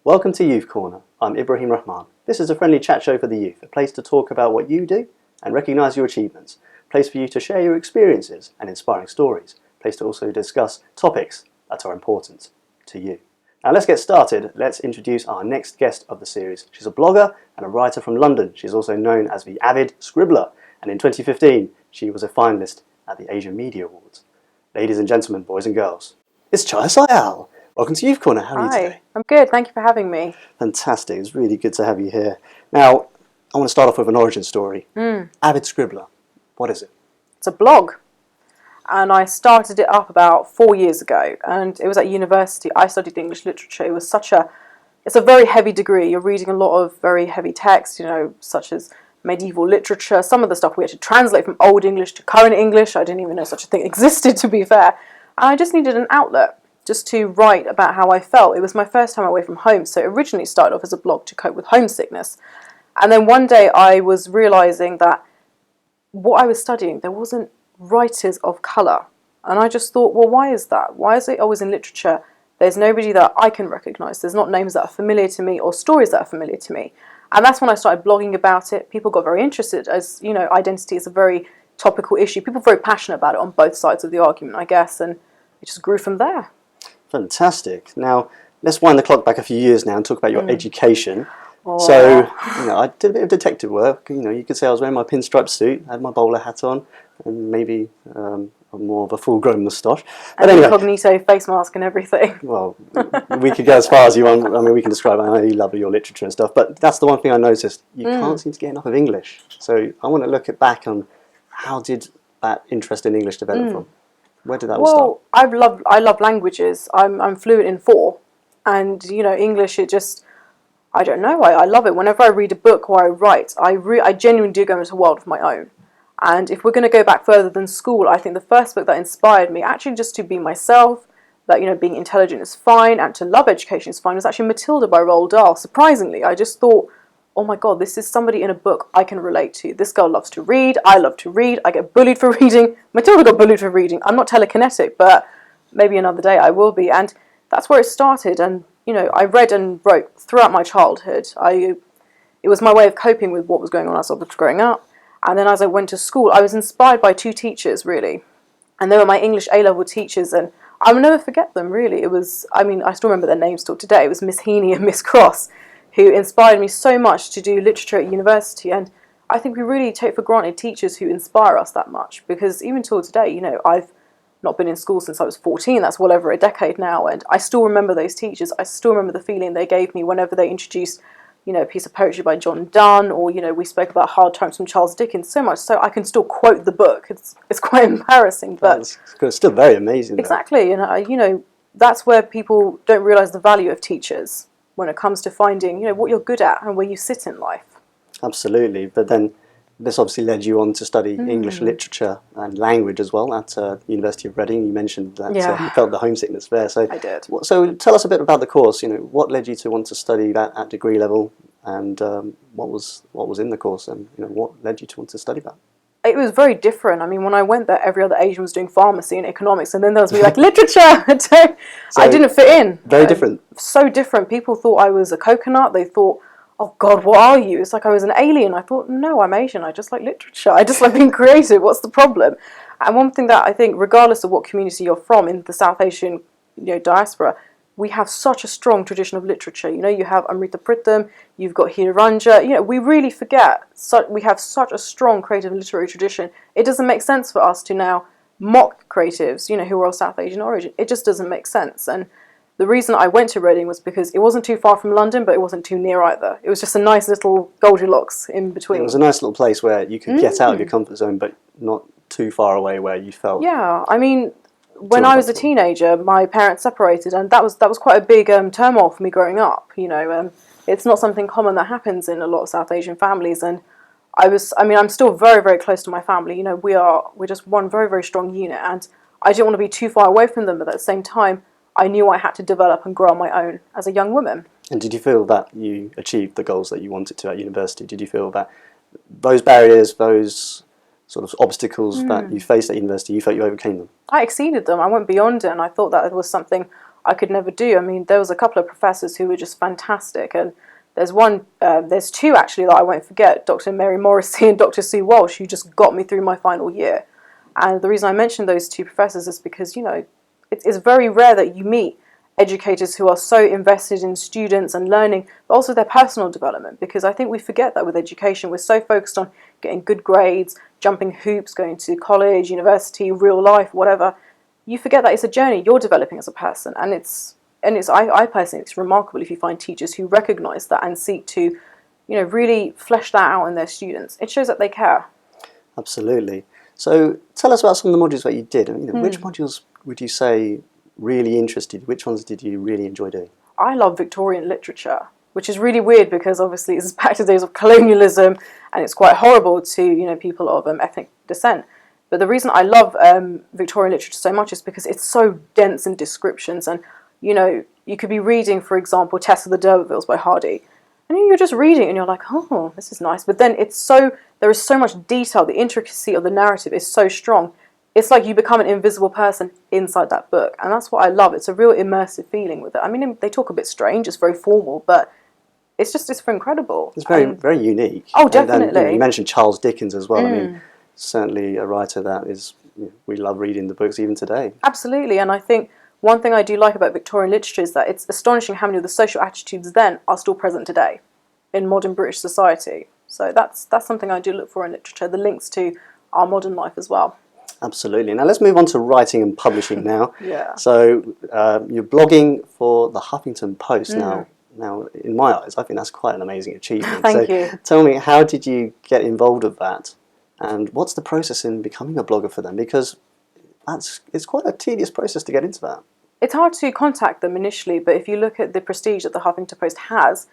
Welcome to Youth Corner. I'm Ibrahim Rahman. This is a friendly chat show for the youth, a place to talk about what you do and recognise your achievements, a place for you to share your experiences and inspiring stories, a place to also discuss topics that are important to you. Now let's get started. Let's introduce our next guest of the series. She's a blogger and a writer from London. She's also known as the Avid Scribbler, and in 2015 she was a finalist at the Asian Media Awards. Ladies and gentlemen, boys and girls, it's Cháyya Syal. Welcome to Youth Corner. How are you today? I'm good. Thank you for having me. Fantastic. It's really good to have you here. Now, I want to start off with an origin story. Avid Scribbler. What is it? It's a blog. And I started it up about 4 years ago. And it was at university. I studied English literature. It was it's a very heavy degree. You're reading a lot of very heavy text, such as medieval literature. Some of the stuff we had to translate from Old English to current English. I didn't even know such a thing existed, to be fair. And I just needed an outlet, just to write about how I felt. It was my first time away from home, so it originally started off as a blog to cope with homesickness. And then one day I was realising that what I was studying, there wasn't writers of colour. And I just thought, well, why is that? Why is it always in literature there's nobody that I can recognise? There's not names that are familiar to me or stories that are familiar to me. And that's when I started blogging about it. People got very interested, as, identity is a very topical issue. People are very passionate about it on both sides of the argument, I guess, and it just grew from there. Fantastic. Now, let's wind the clock back a few years now and talk about your education. Oh. So, I did a bit of detective work. You could say I was wearing my pinstripe suit, I had my bowler hat on, and maybe more of a full-grown moustache. But anyway, incognito face mask and everything. Well, we could go as far as you want. I mean, we can describe. I know you love your literature and stuff, but that's the one thing I noticed. You can't seem to get enough of English. So I want to look back on how did that interest in English develop from? Where did that all start? Well, I love languages. I'm fluent in 4, and English. I don't know. I love it. Whenever I read a book or I write, I genuinely do go into a world of my own. And if we're going to go back further than school, I think the first book that inspired me, actually just to be myself, that being intelligent is fine, and to love education is fine, was actually Matilda by Roald Dahl. Surprisingly, I just thought, oh my God, this is somebody in a book I can relate to. This girl loves to read. I love to read. I get bullied for reading. Matilda got bullied for reading. I'm not telekinetic, but maybe another day I will be. And that's where it started. And, I read and wrote throughout my childhood. It was my way of coping with what was going on as I was growing up. And then as I went to school, I was inspired by 2 teachers, really. And they were my English A-level teachers. And I will never forget them, really. I still remember their names till today. It was Miss Heaney and Miss Cross, who inspired me so much to do literature at university. And I think we really take for granted teachers who inspire us that much, because even till today, I've not been in school since I was 14, that's well over a decade now, and I still remember those teachers. I still remember the feeling they gave me whenever they introduced, a piece of poetry by John Donne, or, we spoke about Hard Times from Charles Dickens, so much so I can still quote the book. It's quite embarrassing, but it's still very amazing. Exactly, that's where people don't realise the value of teachers when it comes to finding, what you're good at and where you sit in life. Absolutely. But then this obviously led you on to study English literature and language as well at University of Reading. You mentioned that you felt the homesickness there. So I did. So tell us a bit about the course. What led you to want to study that at degree level, and what was in the course, and what led you to want to study that? It was very different. I mean, when I went there, every other Asian was doing pharmacy and economics, and then there was me like literature. So I didn't fit in. Very different. So different. People thought I was a coconut. They thought, oh God, what are you? It's like I was an alien. I thought, no, I'm Asian. I just like literature. I just like being creative. What's the problem? And one thing that I think, regardless of what community you're from in the South Asian diaspora, we have such a strong tradition of literature. You have Amrita Pritham, you've got Hiranja. We really forget. We have such a strong creative literary tradition. It doesn't make sense for us to now mock creatives, who are of South Asian origin. It just doesn't make sense. And the reason I went to Reading was because it wasn't too far from London, but it wasn't too near either. It was just a nice little Goldilocks in between. It was a nice little place where you could get out of your comfort zone, but not too far away where you felt... Yeah, I mean, when I was a teenager, my parents separated, and that was quite a big turmoil for me growing up. It's not something common that happens in a lot of South Asian families, and I'm still very, very close to my family. We're just one very, very strong unit, and I didn't want to be too far away from them, but at the same time, I knew I had to develop and grow on my own as a young woman. And did you feel that you achieved the goals that you wanted to at university? Did you feel that those barriers, those sort of obstacles that you faced at university, you felt you overcame them? I exceeded them. I went beyond it, and I thought that it was something I could never do. I mean, there was a couple of professors who were just fantastic, and there's two actually that I won't forget, Dr. Mary Morrissey and Dr. Sue Walsh, who just got me through my final year. And the reason I mention those two professors is because, it's very rare that you meet educators who are so invested in students and learning, but also their personal development, because I think we forget that with education. We're so focused on getting good grades, jumping hoops, going to college, university, real life, whatever. You forget that it's a journey. You're developing as a person, and I personally think it's remarkable if you find teachers who recognise that and seek to, really flesh that out in their students. It shows that they care. Absolutely. So tell us about some of the modules that you did. Which modules would you say really interested you? Which ones did you really enjoy doing? I love Victorian literature, which is really weird because obviously it's back to the days of colonialism, and it's quite horrible to people of ethnic descent. But the reason I love Victorian literature so much is because it's so dense in descriptions, and you could be reading, for example, Tess of the D'Urbervilles by Hardy, and you're just reading and you're like, oh, this is nice. But then there is so much detail, the intricacy of the narrative is so strong. It's like you become an invisible person inside that book, and that's what I love. It's a real immersive feeling with it. I mean, they talk a bit strange, it's very formal, but it's incredible. It's very unique. Oh, definitely. And you mentioned Charles Dickens as well. I mean, certainly a writer that we love reading the books even today. Absolutely, and I think one thing I do like about Victorian literature is that it's astonishing how many of the social attitudes then are still present today in modern British society. So that's something I do look for in literature, the links to our modern life as well. Absolutely. Now let's move on to writing and publishing now. Yeah. So you're blogging for the Huffington Post now. Now, in my eyes, I think that's quite an amazing achievement. Thank you. Tell me, how did you get involved with that? And what's the process in becoming a blogger for them? Because it's quite a tedious process to get into that. It's hard to contact them initially, but if you look at the prestige that the Huffington Post has,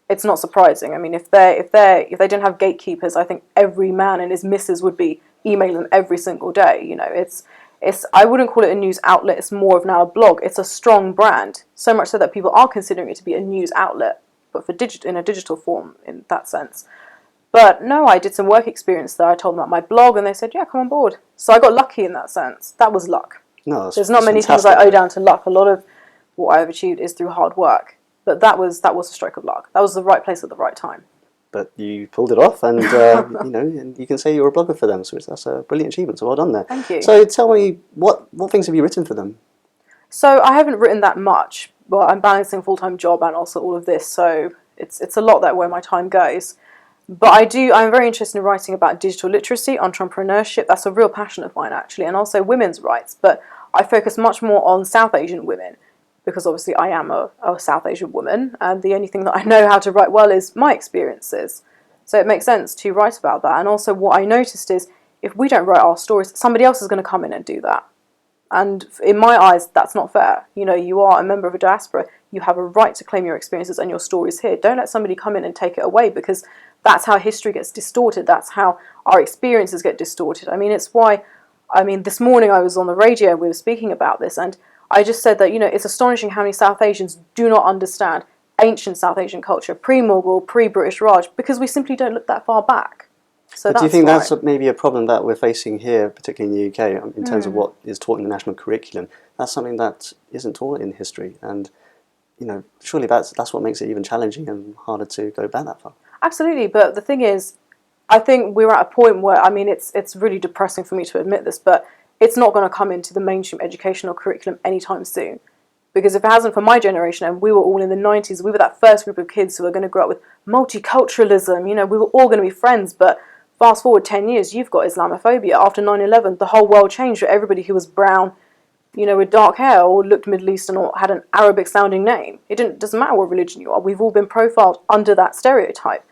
it's not surprising. I mean, if they didn't have gatekeepers, I think every man and his missus would be emailing them every single day. I wouldn't call it a news outlet. It's more of now a blog. It's a strong brand, so much so that people are considering it to be a news outlet, but in a digital form in that sense. But no, I did some work experience there. I told them about my blog, and they said, "Yeah, come on board." So I got lucky in that sense. That was luck. No, there's not many things I owe down to luck. A lot of what I've achieved is through hard work. But that was a stroke of luck. That was the right place at the right time. But you pulled it off, and and you can say you're a blogger for them. So that's a brilliant achievement. So well done there. Thank you. So tell me, what things have you written for them? So I haven't written that much. Well, I'm balancing a full-time job and also all of this, so it's a lot that where my time goes. But I'm very interested in writing about digital literacy, entrepreneurship. That's a real passion of mine, actually, and also women's rights. But I focus much more on South Asian women, because obviously I am a South Asian woman, and the only thing that I know how to write well is my experiences. So it makes sense to write about that. And also what I noticed is, if we don't write our stories, somebody else is going to come in and do that. And in my eyes, that's not fair. You are a member of a diaspora. You have a right to claim your experiences and your stories here. Don't let somebody come in and take it away, because that's how history gets distorted. That's how our experiences get distorted. I mean, this morning I was on the radio and we were speaking about this, and I just said that, it's astonishing how many South Asians do not understand ancient South Asian culture, pre-Mughal, pre-British Raj, because we simply don't look that far back. So but do you think that's maybe a problem that we're facing here, particularly in the UK, in terms of what is taught in the national curriculum? That's something that isn't taught in history, and surely that's what makes it even challenging and harder to go back that far. Absolutely, but the thing is, I think we're at a point where, it's really depressing for me to admit this, but it's not going to come into the mainstream educational curriculum anytime soon. Because if it hasn't for my generation, and we were all in the 90s, we were that first group of kids who were going to grow up with multiculturalism, we were all going to be friends, but fast forward 10 years, you've got Islamophobia. After 9/11, the whole world changed for everybody who was brown, with dark hair, or looked Middle Eastern, or had an Arabic-sounding name. Doesn't matter what religion you are. We've all been profiled under that stereotype.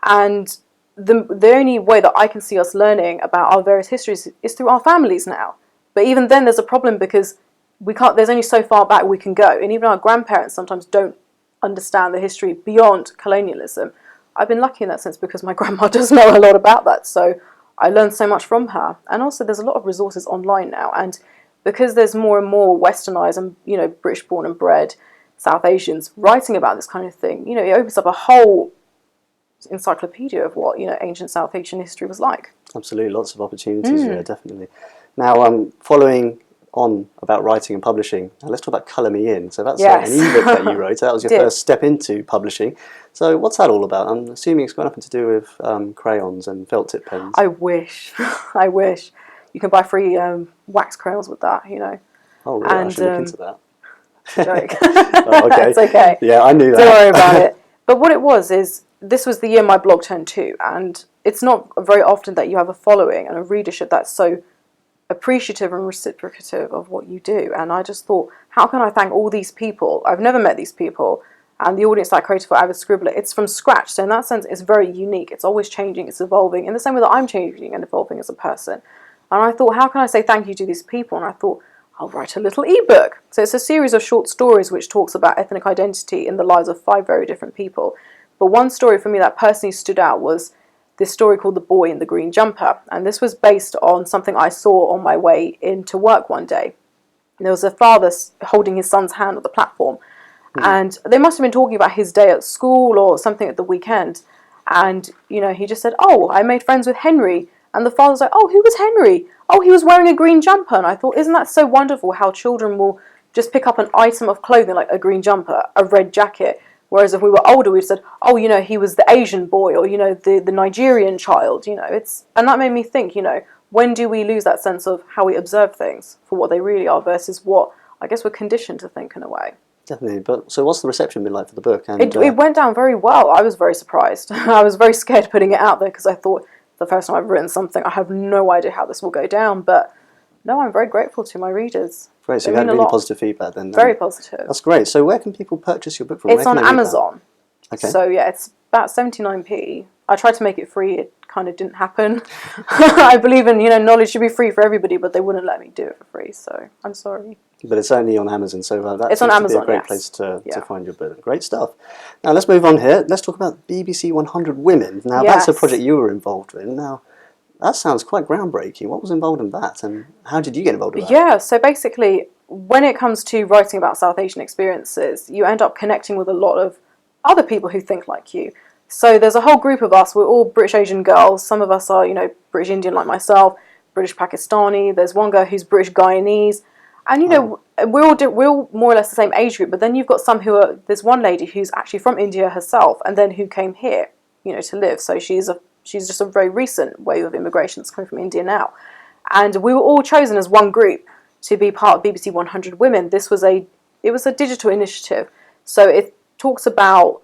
And the only way that I can see us learning about our various histories is through our families now. But even then there's a problem, because there's only so far back we can go. And even our grandparents sometimes don't understand the history beyond colonialism. I've been lucky in that sense, because my grandma does know a lot about that. So I learned so much from her. And also there's a lot of resources online now. And because there's more and more westernized and, British born and bred South Asians writing about this kind of thing, it opens up a whole encyclopedia of what ancient South Asian history was like. Absolutely, lots of opportunities there, definitely. Now, following on about writing and publishing. Now let's talk about Colour Me In. So that's Yes. an ebook that you wrote. That was your Did. first step into publishing. So what's that all about? I'm assuming it's got nothing to do with crayons and felt tip pens. I wish. I wish. You can buy free wax crayons with that, you know. Oh really? I And, should look into that. Joke. Oh, okay. It's okay. Yeah, I knew that. Don't worry about it. But what it was is, this was the year my blog turned 2, and it's not very often that you have a following and a readership that's so appreciative and reciprocative of what you do. And I just thought, how can I thank all these people? I've never met these people, and the audience that I created for Avid Scribbler, it's from scratch. So in that sense, it's very unique. It's always changing, it's evolving, in the same way that I'm changing and evolving as a person. And I thought, how can I say thank you to these people? And I thought, I'll write a little ebook. So it's a series of short stories which talks about ethnic identity in the lives of 5 very different people. But one story for me that personally stood out was this story called The Boy in the Green Jumper. And this was based on something I saw on my way into work one day. And there was a father holding his son's hand on the platform. And they must have been talking about his day at school or something at the weekend. And, you know, he just said, oh, I made friends with Henry. And the father's like, oh, who was Henry? Oh, he was wearing a green jumper. And I thought, isn't that so wonderful how children will just pick up an item of clothing like a green jumper, a red jacket. Whereas if we were older, we'd said, oh, you know, he was the Asian boy, or, you know, the Nigerian child, you know. And that made me think, you know, when do we lose that sense of how we observe things for what they really are versus what I guess we're conditioned to think in a way. Definitely. But so what's the reception been like for the book? And It went down very well. I was very surprised. I was very scared putting it out there because I thought, the first time I've written something, I have no idea how this will go down. But no, I'm very grateful to my readers. Great, so you had really positive feedback then. Very positive. That's great. So where can people purchase your book from? It's on Amazon. Okay. So yeah, it's about 79p. I tried to make it free. It kind of didn't happen. I believe in, you know, knowledge should be free for everybody, but they wouldn't let me do it for free. So I'm sorry. But it's only on Amazon, so that it's on Amazon, be a great place to find your book. Great stuff. Now let's move on here. Let's talk about BBC 100 Women. Now that's a project you were involved in. Now that sounds quite groundbreaking. What was involved in that, and how did you get involved in that? Yeah, so basically, when it comes to writing about South Asian experiences, you end up connecting with a lot of other people who think like you. So there's a whole group of us. We're all British Asian girls. Some of us are, you know, British Indian like myself, British Pakistani. There's one girl who's British Guyanese. And, you know, we're all more or less the same age group. But then you've got some who are, there's one lady who's actually from India herself and then who came here, you know, to live. So she's just a very recent wave of immigration that's coming from India now. And we were all chosen as one group to be part of BBC 100 Women. It was a digital initiative. So it talks about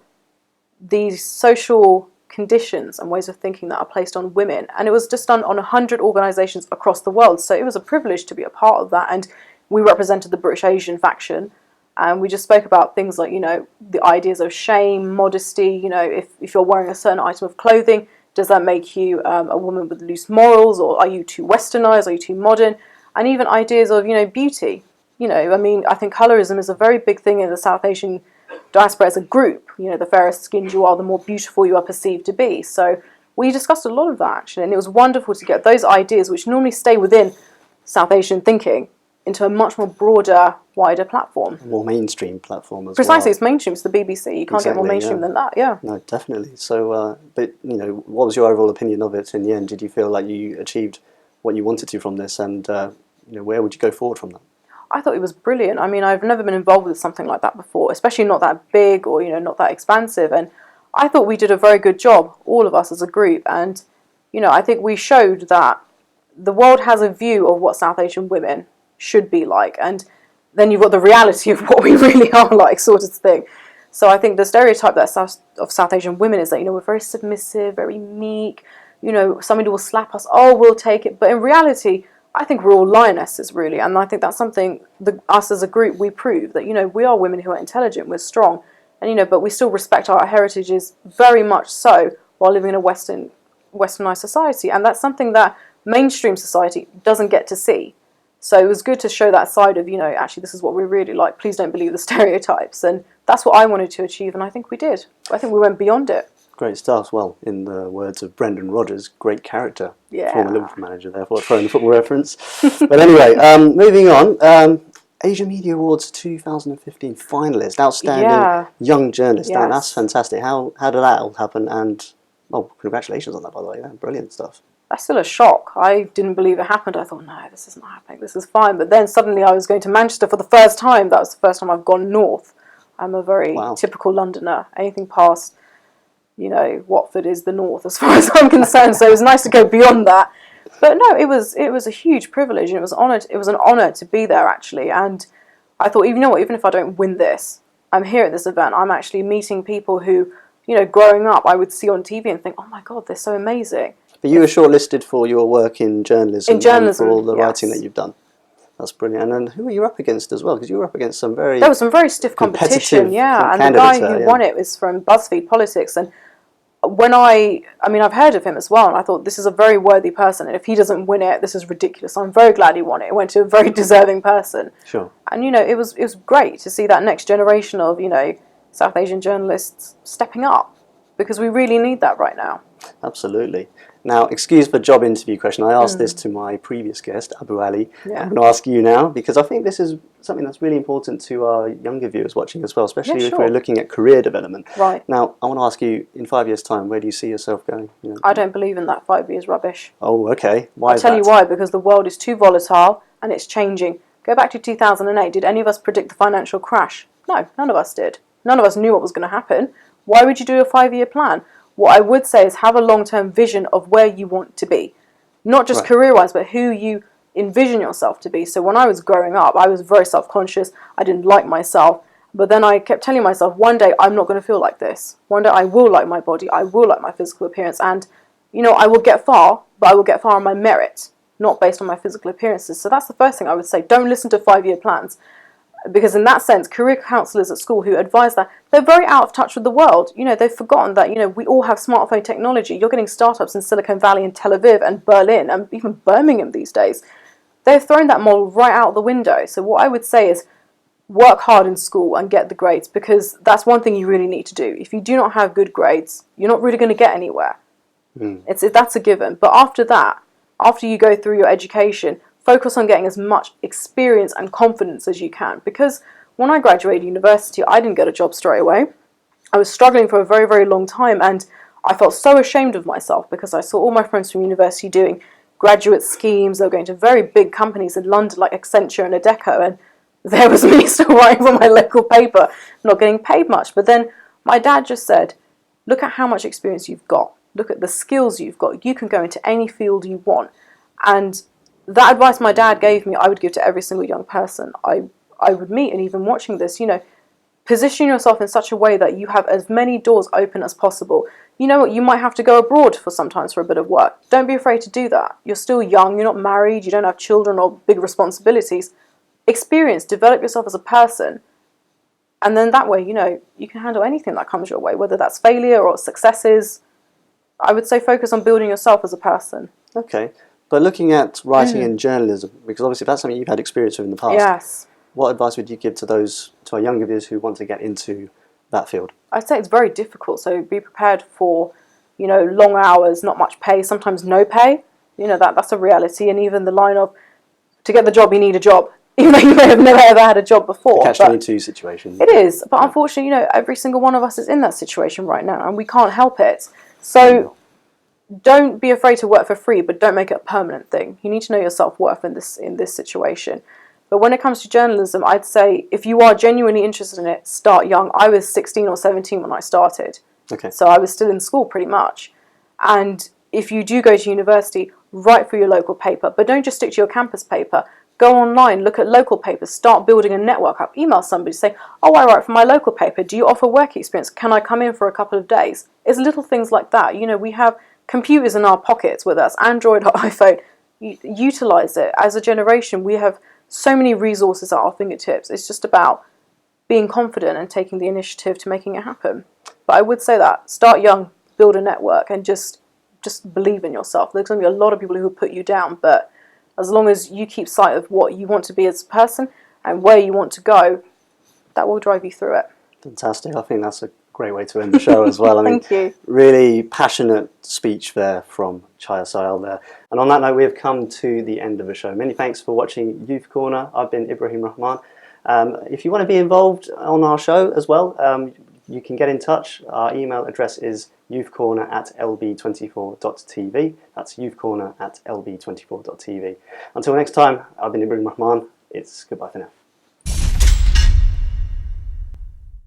these social conditions and ways of thinking that are placed on women. And it was just done on 100 organisations across the world. So it was a privilege to be a part of that. And we represented the British Asian faction. And we just spoke about things like, you know, the ideas of shame, modesty. You know, if you're wearing a certain item of clothing, does that make you a woman with loose morals, or are you too westernized, are you too modern? And even ideas of, you know, beauty. You know, I mean, I think colorism is a very big thing in the South Asian diaspora as a group. You know, the fairer skinned you are, the more beautiful you are perceived to be. So we discussed a lot of that, actually, and it was wonderful to get those ideas, which normally stay within South Asian thinking, into a much more broader, wider platform. A more mainstream platform as Precisely, well. it's mainstream, it's the BBC. You can't get more mainstream than that, yeah. No, definitely. So, but, you know, what was your overall opinion of it in the end? Did you feel like you achieved what you wanted to from this, and, you know, where would you go forward from that? I thought it was brilliant. I mean, I've never been involved with something like that before, especially not that big or, you know, not that expansive. And I thought we did a very good job, all of us as a group. And, you know, I think we showed that the world has a view of what South Asian women should be like. And then you've got the reality of what we really are like, sort of thing. So I think the stereotype that of South Asian women is that, you know, we're very submissive, very meek. You know, somebody will slap us, oh, we'll take it. But in reality, I think we're all lionesses, really, and I think that's something us as a group, we prove that, you know, we are women who are intelligent, we're strong, and, you know, but we still respect our heritages very much so while living in a westernized society, and that's something that mainstream society doesn't get to see. So it was good to show that side of, you know, actually this is what we're really like, please don't believe the stereotypes, and that's what I wanted to achieve, and I think we did. I think we went beyond it. Great stuff. Well, in the words of Brendan Rodgers, great character. Yeah. Former Liverpool manager, therefore, throwing the football reference. But anyway, moving on. Asia Media Awards 2015 finalist, outstanding young journalist. That's fantastic. How did that all happen? And, well, congratulations on that, by the way. Yeah, brilliant stuff. that's still a shock. I didn't believe it happened. I thought, no, this isn't happening. This is fine. But then suddenly I was going to Manchester for the first time. That was the first time I've gone north. I'm a very typical Londoner. Anything past, Watford is the north as far as I'm concerned. So it was nice to go beyond that. But no, it was a huge privilege, and it was an honour to be there, actually. And I thought, even if I don't win this, I'm here at this event. I'm actually meeting people who, growing up, I would see on TV and think, oh my God, they're so amazing. But you were shortlisted for your work in journalism. And for all the writing that you've done. That's brilliant. And then who were you up against as well? Because you were up against there was some very stiff competition, yeah. And the guy who won it was from BuzzFeed Politics. And when I've heard of him as well, and I thought, this is a very worthy person, and if he doesn't win it, this is ridiculous. I'm very glad he won it. It went to a very deserving person. Sure. And it was great to see that next generation of South Asian journalists stepping up, because we really need that right now. Absolutely. Now, excuse the job interview question. I asked this to my previous guest, Abu Ali. Yeah. I'm going to ask you now, because I think this is something that's really important to our younger viewers watching as well, especially if we're looking at career development. Right. Now, I want to ask you, in 5 years' time, where do you see yourself going? I don't believe in that 5 years rubbish. Oh, okay. Why is that? I'll tell you why, because the world is too volatile and it's changing. Go back to 2008. Did any of us predict the financial crash? No, none of us did. None of us knew what was going to happen. Why would you do a 5-year plan? What I would say is have a long-term vision of where you want to be. Not just career-wise, but who you envision yourself to be. So when I was growing up, I was very self-conscious. I didn't like myself. But then I kept telling myself, one day I'm not going to feel like this. One day I will like my body. I will like my physical appearance. And, I will get far, but I will get far on my merit, not based on my physical appearances. So that's the first thing I would say. Don't listen to 5-year plans. Because in that sense, career counsellors at school who advise that, they're very out of touch with the world. They've forgotten that, we all have smartphone technology. You're getting startups in Silicon Valley and Tel Aviv and Berlin and even Birmingham these days. They've thrown that model right out the window. So what I would say is work hard in school and get the grades, because that's one thing you really need to do. If you do not have good grades, you're not really going to get anywhere. That's a given. But after that, after you go through your education, focus on getting as much experience and confidence as you can. Because when I graduated university, I didn't get a job straight away. I was struggling for a very, very long time, and I felt so ashamed of myself because I saw all my friends from university doing graduate schemes. They were going to very big companies in London like Accenture and Adecco, and there was me still writing for my local paper, not getting paid much. But then my dad just said, look at how much experience you've got. Look at the skills you've got. You can go into any field you want. And that advice my dad gave me, I would give to every single young person I would meet. And even watching this, position yourself in such a way that you have as many doors open as possible. You know what, you might have to go abroad sometimes for a bit of work. Don't be afraid to do that. You're still young, you're not married, you don't have children or big responsibilities. Experience, develop yourself as a person. And then that way, you can handle anything that comes your way, whether that's failure or successes. I would say focus on building yourself as a person. Okay. But looking at writing in journalism, because obviously that's something you've had experience with in the past. Yes. What advice would you give to our younger viewers who want to get into that field? I'd say it's very difficult. So be prepared for, long hours, not much pay, sometimes no pay. That's a reality. And even the line of, to get the job, you need a job. Even though you may have never ever had a job before. Catch-22 situation. It is. But unfortunately, every single one of us is in that situation right now, and we can't help it. So don't be afraid to work for free, but don't make it a permanent thing. You need to know your self-worth in this situation. But when it comes to journalism, I'd say if you are genuinely interested in it, start young. I was 16 or 17 when I started. Okay. So I was still in school pretty much. And if you do go to university, write for your local paper. But don't just stick to your campus paper. Go online, look at local papers, start building a network up. Email somebody, say, oh, I write for my local paper. Do you offer work experience? Can I come in for a couple of days? It's little things like that. We have computers in our pockets, whether that's Android or iPhone. Utilize it. As a generation, we have so many resources at our fingertips. It's just about being confident and taking the initiative to making it happen. But I would say that start young, build a network, and just believe in yourself. There's going to be a lot of people who will put you down, but as long as you keep sight of what you want to be as a person and where you want to go, that will drive you through it. Fantastic. I think that's a great way to end the show as well. Thank you. Really passionate speech there from Cháyya Syal there. And on that note, we have come to the end of the show. Many thanks for watching Youth Corner. I've been Ibrahim Rahman. If you want to be involved on our show as well, you can get in touch. Our email address is youthcorner@lb24.tv. That's youthcorner@lb24.tv. Until next time, I've been Ibrahim Rahman. It's goodbye for now.